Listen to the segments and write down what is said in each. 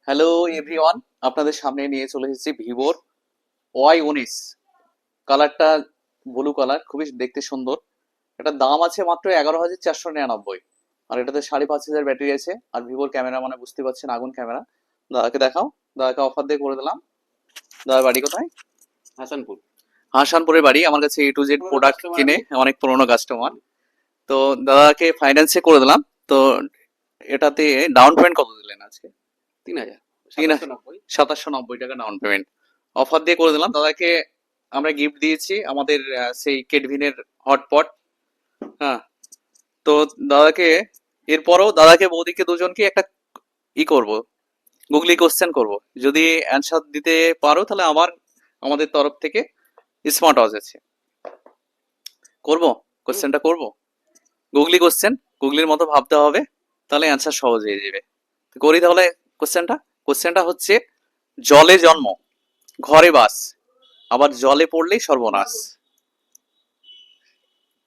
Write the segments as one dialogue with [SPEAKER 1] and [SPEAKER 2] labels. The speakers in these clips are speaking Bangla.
[SPEAKER 1] হ্যালো এভরিওয়ান, আপনাদের সামনে নিয়ে চলে এসেছি ভিভোর Y19। কালারটা ব্লু কালার, খুবই দেখতে সুন্দর। এটার দাম আছে মাত্র 11,499। আর এটাতে 5,500 ব্যাটারি আছে। আর ভিভোর ক্যামেরা মানে বুঝতে পারছেন, আগুন ক্যামেরা। দাদাকে দেখাও। দাদাকে অফার দিয়ে করে দিলাম। দাদার বাড়ি কোথায়?
[SPEAKER 2] হাসানপুর।
[SPEAKER 1] হাসানপুরের বাড়ি। আমার কাছে A to Z
[SPEAKER 2] পুরোনো
[SPEAKER 1] প্রোডাক্ট
[SPEAKER 2] কাস্টমার
[SPEAKER 1] কিনে,
[SPEAKER 2] আমি।
[SPEAKER 1] অনেক পুরোনো কাস্টমার। তো দাদাকে ফাইন্যান্সে করে দিলাম। তো এটাতে ডাউন পেমেন্ট কত দিলেন আজকে?
[SPEAKER 2] 3,000,
[SPEAKER 1] তিন
[SPEAKER 2] 2790।
[SPEAKER 1] 2790 টাকা ডাউন পেমেন্ট অফার দিয়ে করে দিলাম দাদাকে। আমরা গিফট দিয়েছি আমাদের সেই কেডভিনের হটপট। হ্যাঁ, তো দাদাকে এরপরও দাদাকে বৌদিকে দুজনকে একটা করব, গুগলি কোশ্চেন করব। যদি অ্যান্সার দিতে পারো তাহলে আমাদের তরফ থেকে স্মার্ট ওয়াচ আছে। করব,
[SPEAKER 2] হুম।
[SPEAKER 1] কোশ্চেনটা করব। গুগলি কোশ্চেন, গুগলির মতো ভাবতে হবে, তাহলে অ্যান্সার সহজ হয়ে যাবে। তো করি তাহলে কোশ্চেনটা। কোশ্চেনটা হচ্ছে, জলে জন্ম, ঘরে বাস, আবার জলে পড়লেই সর্বনাশ।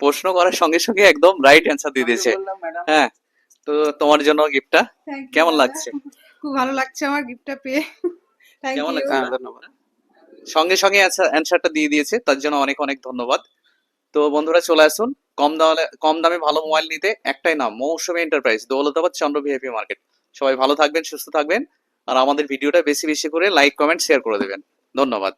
[SPEAKER 1] প্রশ্ন করার সঙ্গে সঙ্গে একদম রাইট অ্যান্সার দিয়ে দিয়েছে। হ্যাঁ, তো তোমার জন্য গিফটটা কেমন লাগছে?
[SPEAKER 3] খুব ভালো লাগছে আমার গিফটটা পেয়ে। থ্যাংক
[SPEAKER 1] কেমন
[SPEAKER 3] ইউ।
[SPEAKER 1] লাগছে?
[SPEAKER 2] হ্যাঁ, ধন্যবাদ।
[SPEAKER 1] সঙ্গে সঙ্গে অ্যান্সারটা দিয়ে দিয়েছে, তার জন্য অনেক অনেক ধন্যবাদ। তো বন্ধুরা চলে আসুন, কম দামে ভালো মোবাইল নিতে একটাই নাম, মৌসুমী এন্টারপ্রাইজ, দৌলতাবাদ, চন্দ্র ভিআইপি মার্কেট। সবাই ভালো থাকবেন, সুস্থ থাকবেন। আর আমাদের ভিডিওটা বেশি বেশি করে লাইক, কমেন্ট, শেয়ার করে দেবেন। ধন্যবাদ।